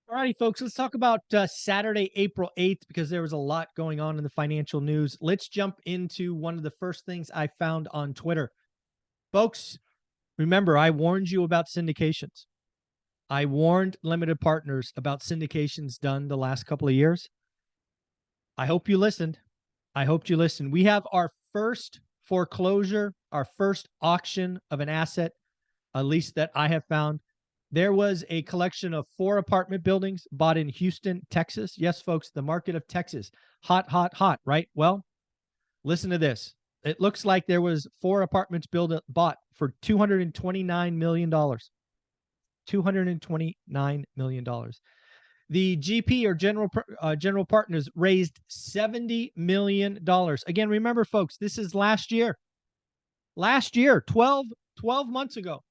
All righty, folks, let's talk about Saturday, April 8th, because there was a lot going on in the financial news. Let's jump into one of the first things I found on Twitter. Folks, remember, I warned you about syndications. I warned limited partners about syndications done the last couple of years. I hope you listened. I hope you listened. We have our first foreclosure, our first auction of an asset, at least that I have found. There was a collection of 4 apartment buildings bought in Houston, Texas. Yes, folks, the market of Texas. Hot, hot, hot, right? Well, listen to this. It looks like there was 4 apartments bought for $229 million. $229 million. The GP or general partners raised $70 million. Again, remember, folks, this is last year. Last year, 12 months ago.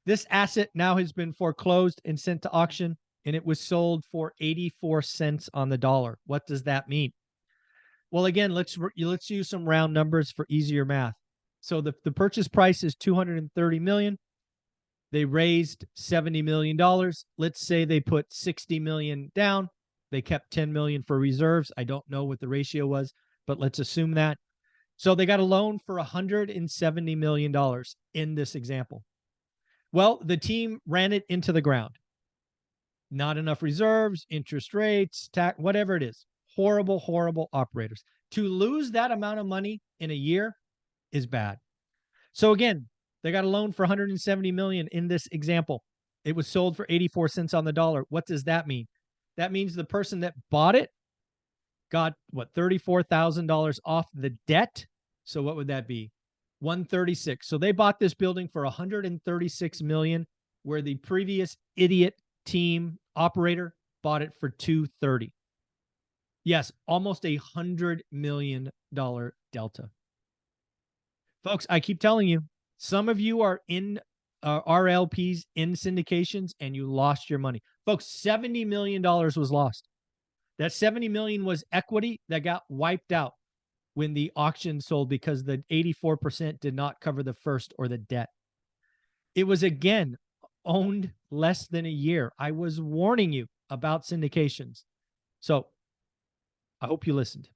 This asset now has been foreclosed and sent to auction, and it was sold for 84 cents on the dollar. What does that mean? Well, again, let's use some round numbers for easier math. So the purchase price is $230 million. They raised $70 million. Let's say they put $60 million down. They kept $10 million for reserves. I don't know what the ratio was, but let's assume that. So they got a loan for $170 million in this example. Well, the team ran it into the ground. Not enough reserves, interest rates, tax, whatever it is. Horrible, horrible operators. To lose that amount of money in a year is bad. So again, they got a loan for $170 million in this example. It was sold for 84 cents on the dollar. What does that mean? That means the person that bought it got what, $34,000 off the debt. So what would that be? 136. So they bought this building for 136 million, where the previous idiot team operator bought it for 230. Yes, almost $100 million delta. Folks, I keep telling you, some of you are in RLPs in syndications and you lost your money. Folks, $70 million was lost. That 70 million was equity that got wiped out when the auction sold because the 84% did not cover the first or the debt. It was, again, owned less than a year. I was warning you about syndications. So I hope you listened.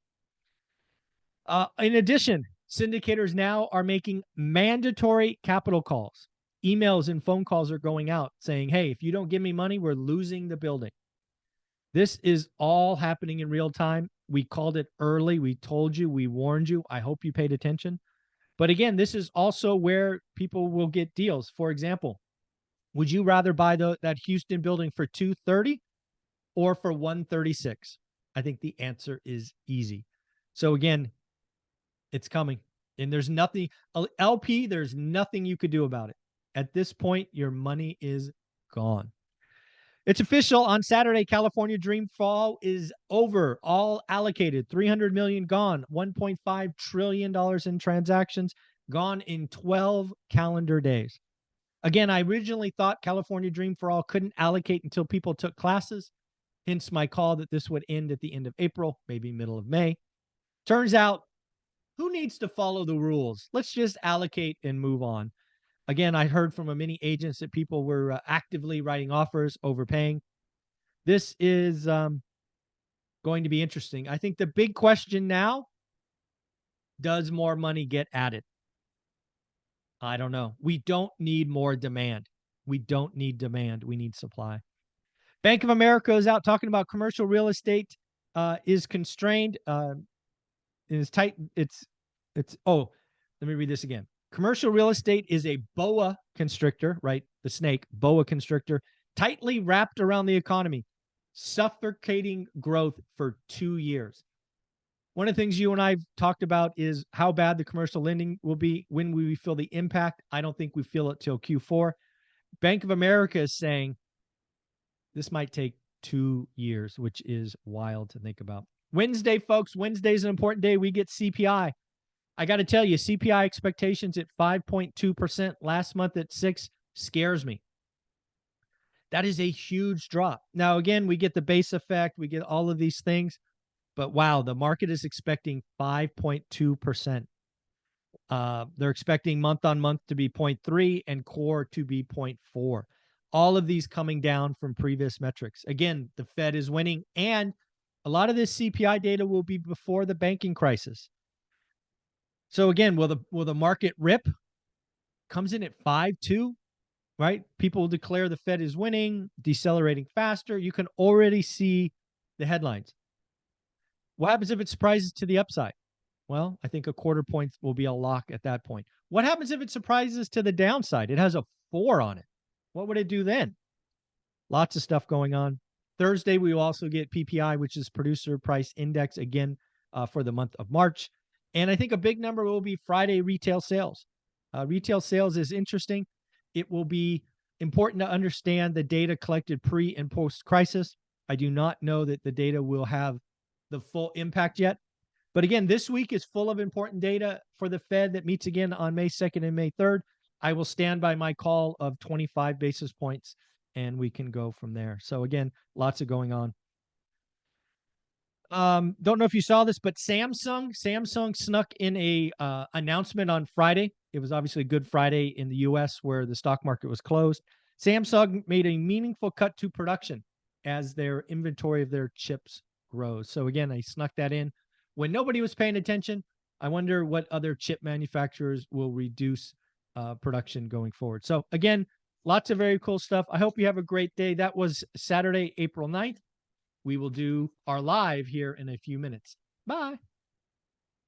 In addition, syndicators now are making mandatory capital calls. Emails and phone calls are going out saying, hey, if you don't give me money, we're losing the building. This is all happening in real time. We called it early. We told you. We warned you. I hope you paid attention. But again, this is also where people will get deals. For example, would you rather buy that Houston building for 230 or for 136? I think the answer is easy. So again, it's coming. And there's nothing, LP, there's nothing you could do about it. At this point, your money is gone. It's official. On Saturday, California Dreamfall is over. All allocated. $300 million gone. $1.5 trillion in transactions gone in 12 calendar days. Again, I originally thought California Dream for All couldn't allocate until people took classes. Hence my call that this would end at the end of April, maybe middle of May. Turns out, who needs to follow the rules? Let's just allocate and move on. Again, I heard from many agents that people were actively writing offers, overpaying. This is going to be interesting. I think the big question now, does more money get added? I don't know. We don't need more demand. We don't need demand. We need supply. Bank of America is out talking about commercial real estate is constrained. Is tight. Oh, let me read this again. Commercial real estate is a boa constrictor, right? The snake, boa constrictor, tightly wrapped around the economy, suffocating growth for 2 years. One of the things you and I've talked about is how bad the commercial lending will be when we feel the impact. I don't think we feel it till Q4. Bank of America is saying this might take 2 years, which is wild to think about. Wednesday, folks, Wednesday is an important day. We get CPI. I got to tell you, CPI expectations at 5.2%, last month at 6%, scares me. That is a huge drop. Now, again, we get the base effect. We get all of these things. But wow, the market is expecting 5.2%. They're expecting month on month to be 0.3 and core to be 0.4. All of these coming down from previous metrics. Again, the Fed is winning, and a lot of this CPI data will be before the banking crisis. So again, will the market rip? Comes in at 5.2, right? People declare the Fed is winning, decelerating faster. You can already see the headlines. What happens if it surprises to the upside? Well, I think a quarter point will be a lock at that point. What happens if it surprises to the downside? It has a 4 on it. What would it do then? Lots of stuff going on. Thursday, we will also get PPI, which is Producer Price Index, again, for the month of March. And I think a big number will be Friday retail sales. Retail sales is interesting. It will be important to understand the data collected pre and post crisis. I do not know that the data will have the full impact yet. But again, this week is full of important data for the Fed that meets again on May 2nd and May 3rd. I will stand by my call of 25 basis points, and we can go from there. So again, lots of going on. Don't know if you saw this, but Samsung snuck in a announcement on Friday. It was obviously Good Friday in the US where the stock market was closed. Samsung made a meaningful cut to production as their inventory of their chips grows. So again, I snuck that in when nobody was paying attention. I wonder what other chip manufacturers will reduce production going forward. So again, lots of very cool stuff. I hope you have a great day. That was Saturday, April 9th. We will do our live here in a few minutes. Bye.